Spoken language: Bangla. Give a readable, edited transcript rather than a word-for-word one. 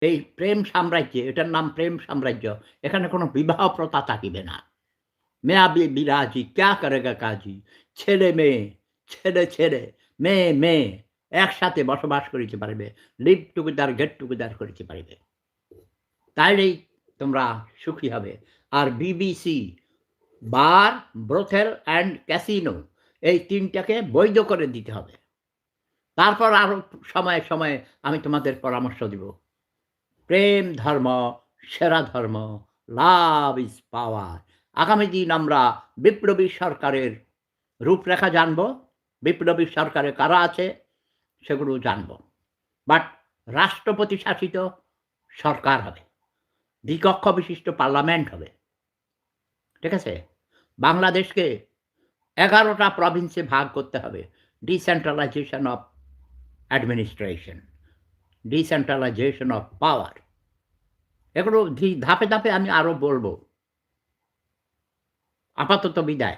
এই প্রেম সাম্রাজ্যে, এটার নাম প্রেম সাম্রাজ্য। এখানে কোনো বিবাহ প্রথা থাকিবে না। মেয়া বিরাজি ক্যা করেগা কাজী। ছেলে-মেয়ে, ছেলে-ছেলে, মেয়ে-মেয়ে একসাথে বসবাস করিতে পারিবে। লিভ টুগেদার, গেট টুগেদার করিতে পারিবে। তাইলেই তোমরা সুখী হবে। আর BBC, bar, brothel and casino এই ৩ টাকে বৈধ করে দিতে হবে। তারপর আরো সময়ে, সময়ে আমি তোমাদের পরামর্শ দিব। প্রেম ধর্ম, সেরা ধর্ম, লাভ ইজ পাওয়ার। আগামী দিন আমরা বিপ্লবী সরকারের রূপরেখা জানব, বিপ্লবী সরকারে কারা আছে সেগুলো জানব। বাট রাষ্ট্রপতি শাসিত সরকার হবে, দ্বিকক্ষ বিশিষ্ট পার্লামেন্ট হবে। ঠিক আছে? বাংলাদেশকে ১১টা প্রভিন্সে ভাগ করতে হবে। Decentralisation of administration, decentralisation of power. এগুলো ধাপে, ধাপে আমি আরো বলব। আপাতত বিদায়।